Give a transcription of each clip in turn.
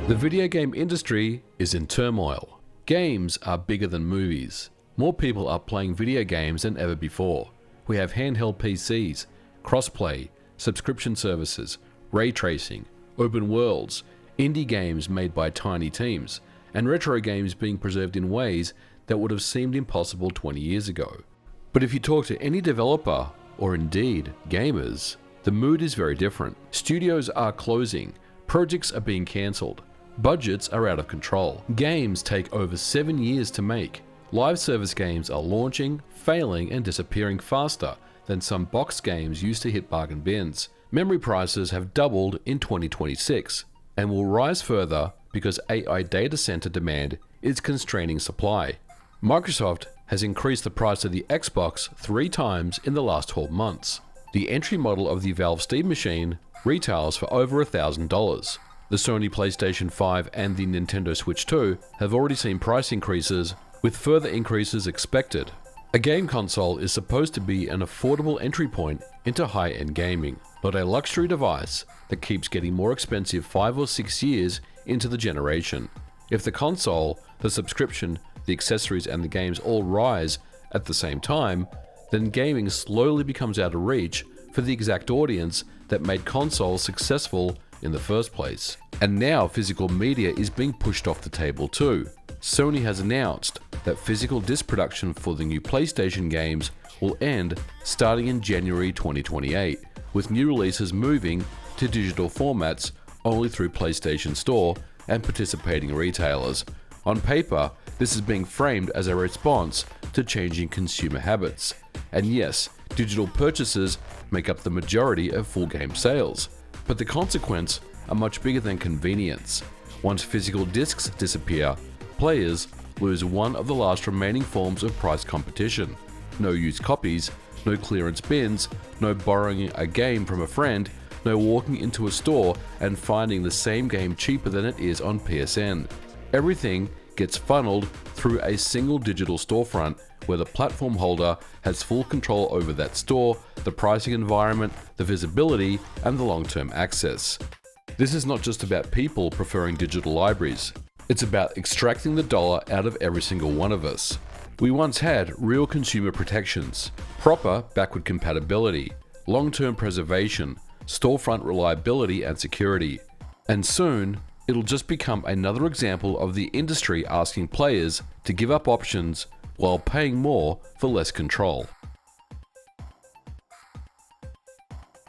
The video game industry is in turmoil. Games are bigger than movies. More people are playing video games than ever before. We have handheld PCs, crossplay, subscription services, ray tracing, open worlds, indie games made by tiny teams, and retro games being preserved in ways that would have seemed impossible 20 years ago. But if you talk to any developer, or indeed gamers, the mood is very different. Studios are closing, projects are being cancelled, budgets are out of control, games take over 7 years to make, live service games are launching, failing and disappearing faster than some box games used to hit bargain bins. Memory prices have doubled in 2026 and will rise further because AI data center demand is constraining supply. Microsoft has increased the price of the Xbox 3 times in the last 12 months. The entry model of the Valve Steam machine retails for over $1,000. The Sony PlayStation 5 and the Nintendo Switch 2 have already seen price increases, with further increases expected. A game console is supposed to be an affordable entry point into high-end gaming, not a luxury device that keeps getting more expensive 5 or 6 years into the generation. If the console, the subscription, the accessories and the games all rise at the same time, then gaming slowly becomes out of reach for the exact audience that made consoles successful in the first place. And now physical media is being pushed off the table too. Sony has announced that physical disc production for the new PlayStation games will end starting in January 2028, with new releases moving to digital formats only through PlayStation Store and participating retailers. On paper, this is being framed as a response to changing consumer habits. And yes, digital purchases make up the majority of full game sales, but the consequences are much bigger than convenience. Once physical discs disappear, players lose one of the last remaining forms of price competition. No used copies, no clearance bins, no borrowing a game from a friend, no walking into a store and finding the same game cheaper than it is on PSN. Everything gets funneled through a single digital storefront where the platform holder has full control over that store, the pricing environment, the visibility, and the long-term access. This is not just about people preferring digital libraries. It's about extracting the dollar out of every single one of us. We once had real consumer protections, proper backward compatibility, long-term preservation, storefront reliability and security. And soon, it'll just become another example of the industry asking players to give up options while paying more for less control.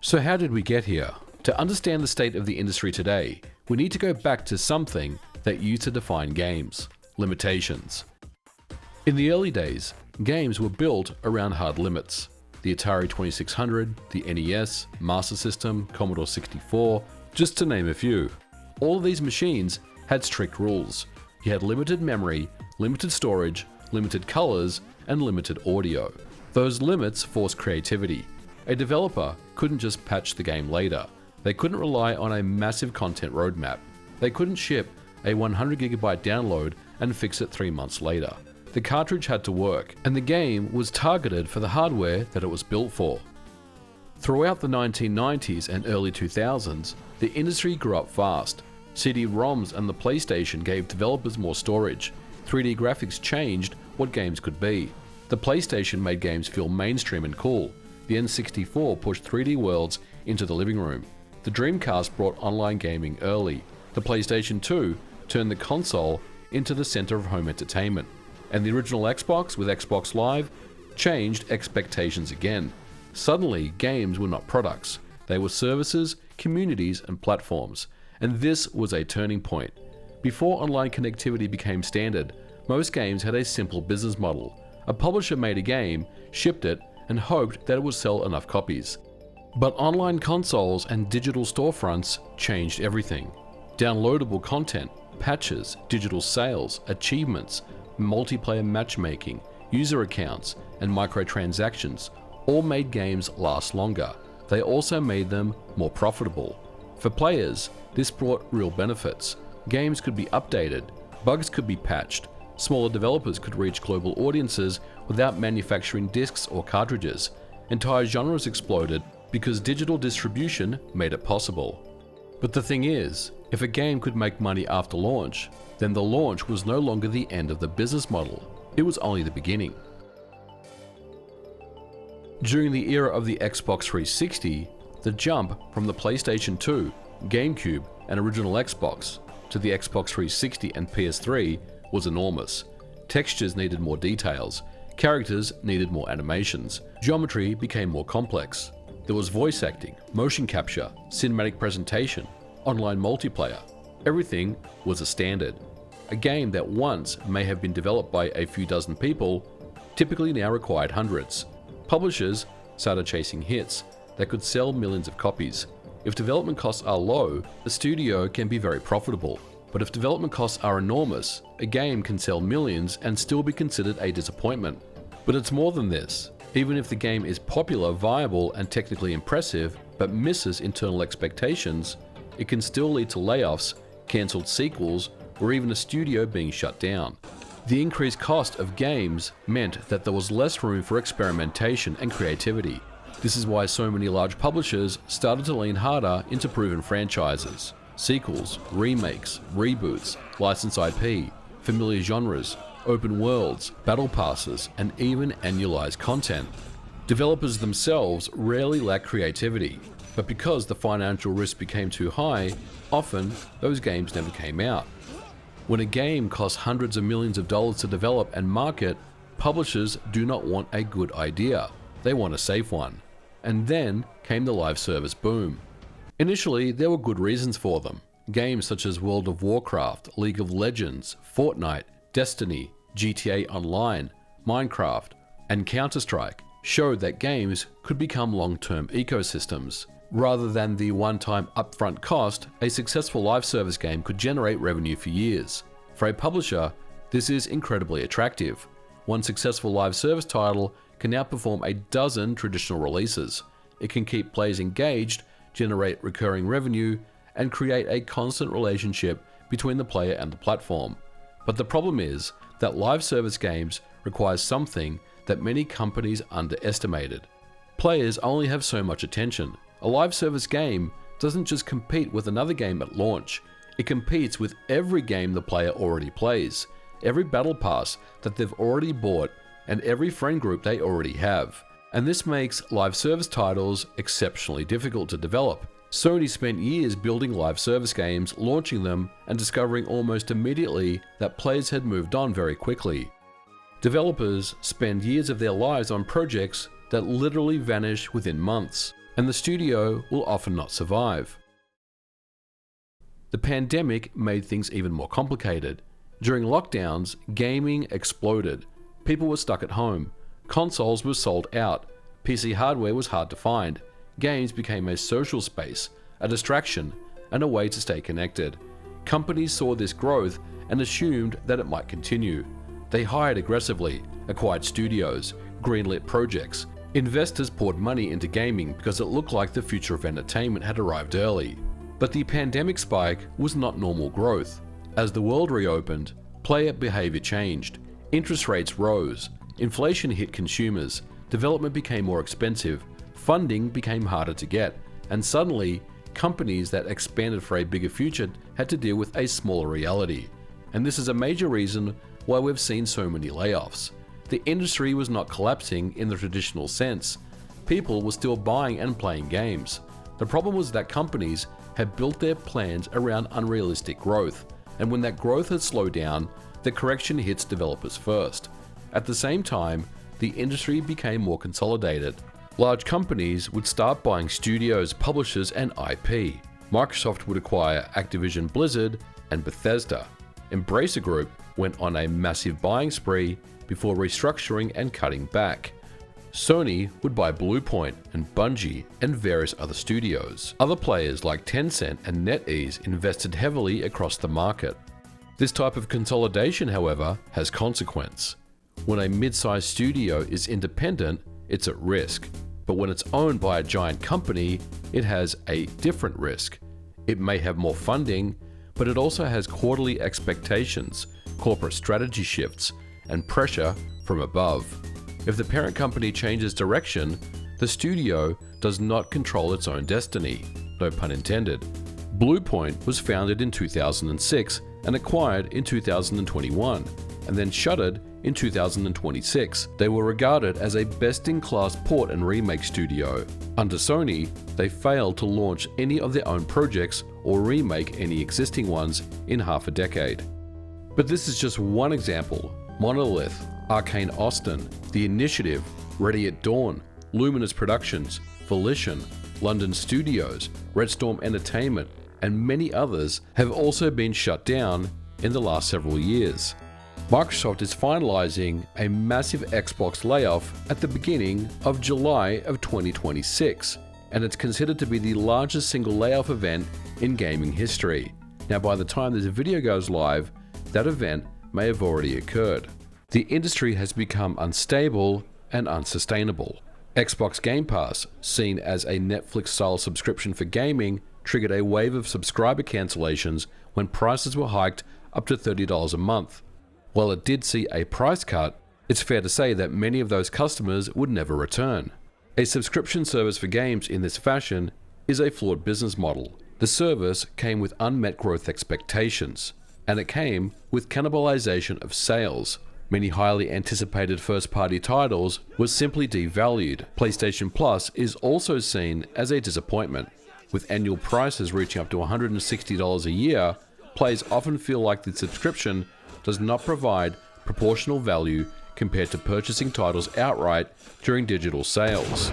So how did we get here? To understand the state of the industry today, we need to go back to something that used to define games: limitations. In the early days, games were built around hard limits. The Atari 2600, the NES, Master System, Commodore 64, just to name a few. All of these machines had strict rules. You had limited memory, limited storage, limited colors, and limited audio. Those limits forced creativity. A developer couldn't just patch the game later. They couldn't rely on a massive content roadmap. They couldn't ship a 100GB download and fix it 3 months later. The cartridge had to work, and the game was targeted for the hardware that it was built for. Throughout the 1990s and early 2000s, the industry grew up fast. CD-ROMs and the PlayStation gave developers more storage. 3D graphics changed what games could be. The PlayStation made games feel mainstream and cool. The N64 pushed 3D worlds into the living room. The Dreamcast brought online gaming early. The PlayStation 2 turned the console into the center of home entertainment. And the original Xbox with Xbox Live changed expectations again. Suddenly, games were not products. They were services, communities, and platforms. And this was a turning point. Before online connectivity became standard, most games had a simple business model. A publisher made a game, shipped it, and hoped that it would sell enough copies. But online consoles and digital storefronts changed everything. Downloadable content, patches, digital sales, achievements, multiplayer matchmaking, user accounts, and microtransactions all made games last longer. They also made them more profitable. For players, this brought real benefits. Games could be updated, bugs could be patched, smaller developers could reach global audiences without manufacturing discs or cartridges. Entire genres exploded because digital distribution made it possible. But the thing is, if a game could make money after launch, then the launch was no longer the end of the business model. It was only the beginning. During the era of the Xbox 360, the jump from the PlayStation 2, GameCube, and original Xbox to the Xbox 360 and PS3 was enormous. Textures needed more details, characters needed more animations, geometry became more complex. There was voice acting, motion capture, cinematic presentation, online multiplayer. Everything was a standard. A game that once may have been developed by a few dozen people typically now required hundreds. Publishers started chasing hits that could sell millions of copies. If development costs are low, the studio can be very profitable. But if development costs are enormous, a game can sell millions and still be considered a disappointment. But it's more than this. Even if the game is popular, viable, and technically impressive, but misses internal expectations, it can still lead to layoffs, cancelled sequels, or even a studio being shut down. The increased cost of games meant that there was less room for experimentation and creativity. This is why so many large publishers started to lean harder into proven franchises. Sequels, remakes, reboots, licensed IP, familiar genres, open worlds, battle passes, and even annualized content. Developers themselves rarely lack creativity, but because the financial risk became too high, often those games never came out. When a game costs hundreds of millions of dollars to develop and market, publishers do not want a good idea. They want a safe one. And then came the live service boom. Initially, there were good reasons for them. Games such as World of Warcraft, League of Legends, Fortnite, Destiny, GTA Online, Minecraft, and Counter-Strike showed that games could become long-term ecosystems. Rather than the one-time upfront cost, a successful live service game could generate revenue for years. For a publisher, this is incredibly attractive. One successful live service title can outperform a dozen traditional releases. It can keep players engaged, generate recurring revenue, and create a constant relationship between the player and the platform. But the problem is that live service games require something that many companies underestimated. Players only have so much attention. A live service game doesn't just compete with another game at launch, it competes with every game the player already plays, every battle pass that they've already bought, and every friend group they already have. And this makes live service titles exceptionally difficult to develop. Sony spent years building live service games, launching them, and discovering almost immediately that players had moved on very quickly. Developers spend years of their lives on projects that literally vanish within months, and the studio will often not survive. The pandemic made things even more complicated. During lockdowns, gaming exploded. People were stuck at home. Consoles were sold out. PC hardware was hard to find. Games became a social space, a distraction, and a way to stay connected. Companies saw this growth and assumed that it might continue. They hired aggressively, acquired studios, greenlit projects. Investors poured money into gaming because it looked like the future of entertainment had arrived early. But the pandemic spike was not normal growth. As the world reopened, player behavior changed. Interest rates rose. Inflation hit consumers. Development became more expensive. Funding became harder to get. And suddenly, companies that expanded for a bigger future had to deal with a smaller reality. And this is a major reason why we've seen so many layoffs. The industry was not collapsing in the traditional sense. People were still buying and playing games. The problem was that companies had built their plans around unrealistic growth, and when that growth had slowed down, the correction hits developers first. At the same time, the industry became more consolidated. Large companies would start buying studios, publishers, and IP. Microsoft would acquire Activision Blizzard and Bethesda. Embracer Group went on a massive buying spree before restructuring and cutting back. Sony would buy Bluepoint and Bungie and various other studios. Other players like Tencent and NetEase invested heavily across the market. This type of consolidation, however, has consequence. When a mid-sized studio is independent, it's at risk. But when it's owned by a giant company, it has a different risk. It may have more funding, but it also has quarterly expectations, corporate strategy shifts, and pressure from above. If the parent company changes direction, the studio does not control its own destiny, no pun intended. Bluepoint was founded in 2006 and acquired in 2021, and then shuttered in 2026. They were regarded as a best-in-class port and remake studio. Under Sony, they failed to launch any of their own projects or remake any existing ones in half a decade. But this is just one example. Monolith, Arcane Austin, The Initiative, Ready at Dawn, Luminous Productions, Volition, London Studios, Red Storm Entertainment, and many others have also been shut down in the last several years. Microsoft is finalizing a massive Xbox layoff at the beginning of July of 2026, and it's considered to be the largest single layoff event in gaming history. Now, by the time this video goes live, that event may have already occurred. The industry has become unstable and unsustainable. Xbox Game Pass, seen as a Netflix-style subscription for gaming, triggered a wave of subscriber cancellations when prices were hiked up to $30 a month. While it did see a price cut, it's fair to say that many of those customers would never return. A subscription service for games in this fashion is a flawed business model. The service came with unmet growth expectations, and it came with cannibalization of sales. Many highly anticipated first-party titles were simply devalued. PlayStation Plus is also seen as a disappointment. With annual prices reaching up to $160 a year, players often feel like the subscription does not provide proportional value compared to purchasing titles outright during digital sales.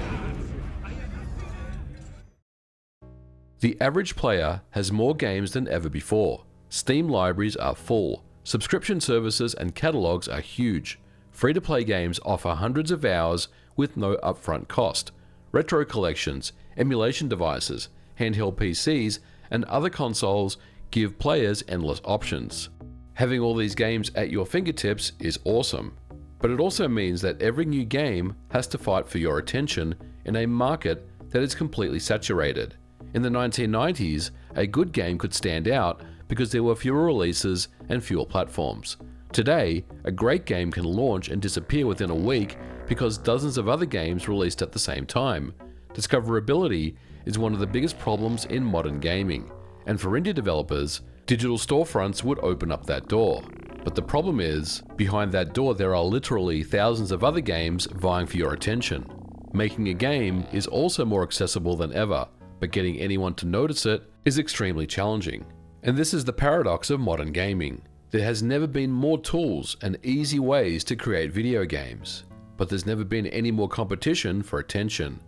The average player has more games than ever before. Steam libraries are full. Subscription services and catalogs are huge. Free-to-play games offer hundreds of hours with no upfront cost. Retro collections, emulation devices, handheld PCs, and other consoles give players endless options. Having all these games at your fingertips is awesome, but it also means that every new game has to fight for your attention in a market that is completely saturated. In the 1990s, a good game could stand out because there were fewer releases and fewer platforms. Today, a great game can launch and disappear within a week because dozens of other games released at the same time. Discoverability is one of the biggest problems in modern gaming, and for indie developers, digital storefronts would open up that door. But the problem is, behind that door there are literally thousands of other games vying for your attention. Making a game is also more accessible than ever, but getting anyone to notice it is extremely challenging. And this is the paradox of modern gaming. There has never been more tools and easy ways to create video games, but there's never been any more competition for attention.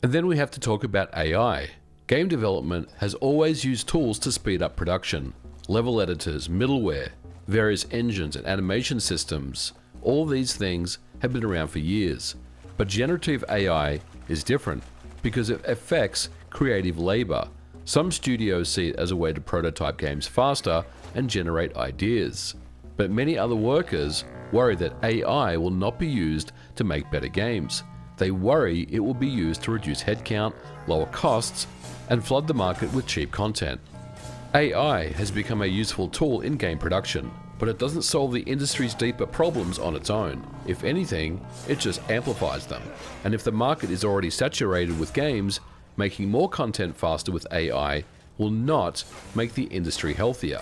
And then we have to talk about AI. Game development has always used tools to speed up production. Level editors, middleware, various engines and animation systems, all these things have been around for years. But generative AI is different because it affects creative labor. Some studios see it as a way to prototype games faster and generate ideas. But many other workers worry that AI will not be used to make better games. They worry it will be used to reduce headcount, lower costs, and flood the market with cheap content. AI has become a useful tool in game production, but it doesn't solve the industry's deeper problems on its own. If anything, it just amplifies them. And if the market is already saturated with games, making more content faster with AI will not make the industry healthier.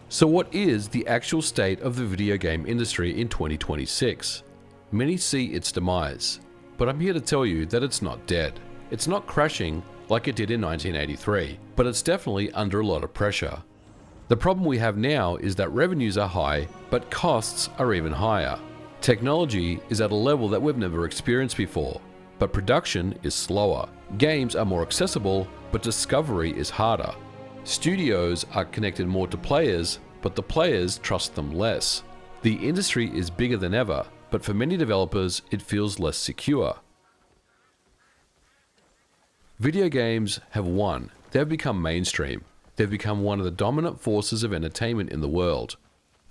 So what is the actual state of the video game industry in 2026? Many see its demise, but I'm here to tell you that it's not dead. It's not crashing like it did in 1983, but it's definitely under a lot of pressure. The problem we have now is that revenues are high, but costs are even higher. Technology is at a level that we've never experienced before, but production is slower. Games are more accessible, but discovery is harder. Studios are connected more to players, but the players trust them less. The industry is bigger than ever, but for many developers, it feels less secure. Video games have won. They've become mainstream. They've become one of the dominant forces of entertainment in the world.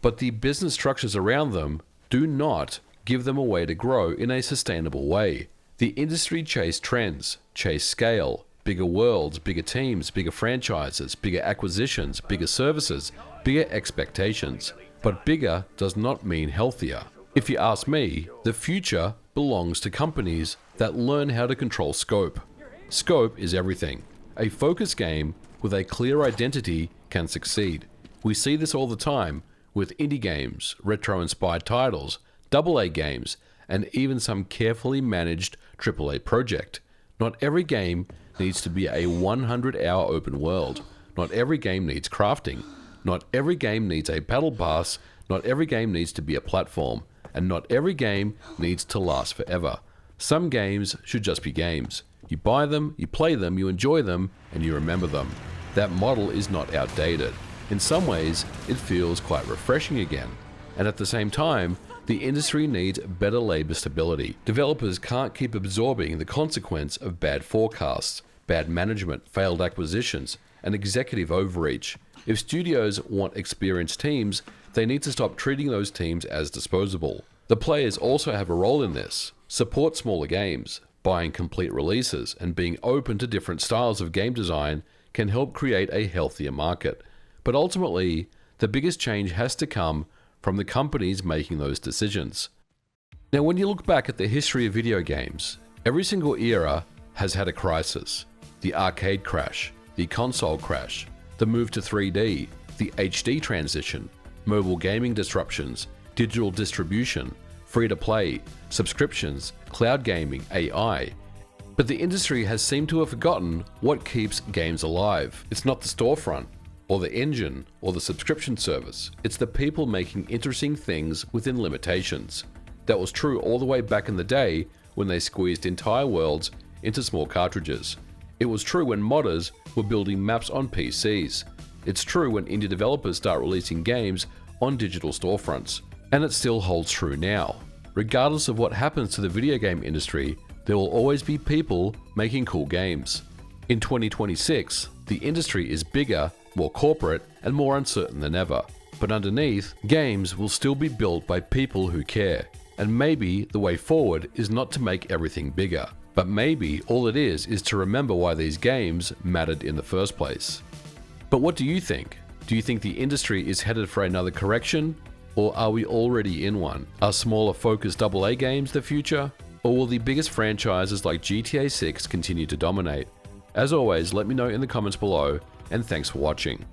But the business structures around them do not give them a way to grow in a sustainable way. The industry chase trends, chase scale, bigger worlds, bigger teams, bigger franchises, bigger acquisitions, bigger services, bigger expectations. But bigger does not mean healthier. If you ask me, the future belongs to companies that learn how to control scope. Scope is everything. A focused game with a clear identity can succeed. We see this all the time with indie games, retro-inspired titles, AA games, and even some carefully managed AAA project. Not every game needs to be a 100-hour open world. Not every game needs crafting. Not every game needs a battle pass. Not every game needs to be a platform. And not every game needs to last forever. Some games should just be games. You buy them, you play them, you enjoy them, and you remember them. That model is not outdated. In some ways, it feels quite refreshing again. And at the same time, the industry needs better labor stability. Developers can't keep absorbing the consequence of bad forecasts, bad management, failed acquisitions, and executive overreach. If studios want experienced teams, they need to stop treating those teams as disposable. The players also have a role in this. Support smaller games. Buying complete releases and being open to different styles of game design can help create a healthier market. But ultimately, the biggest change has to come from the companies making those decisions. Now, when you look back at the history of video games, every single era has had a crisis. The arcade crash, the console crash, the move to 3D, the HD transition, mobile gaming disruptions, digital distribution, free-to-play, subscriptions, cloud gaming, AI. But the industry has seemed to have forgotten what keeps games alive. It's not the storefront, or the engine, or the subscription service. It's the people making interesting things within limitations. That was true all the way back in the day when they squeezed entire worlds into small cartridges. It was true when modders were building maps on PCs. It's true when indie developers start releasing games on digital storefronts. And it still holds true now. Regardless of what happens to the video game industry, there will always be people making cool games. In 2026, the industry is bigger, more corporate, and more uncertain than ever. But underneath, games will still be built by people who care. And maybe the way forward is not to make everything bigger, but maybe all it is to remember why these games mattered in the first place. But what do you think? Do you think the industry is headed for another correction? Or are we already in one? Are smaller focused AA games the future? Or will the biggest franchises like GTA 6 continue to dominate? As always, let me know in the comments below, and thanks for watching.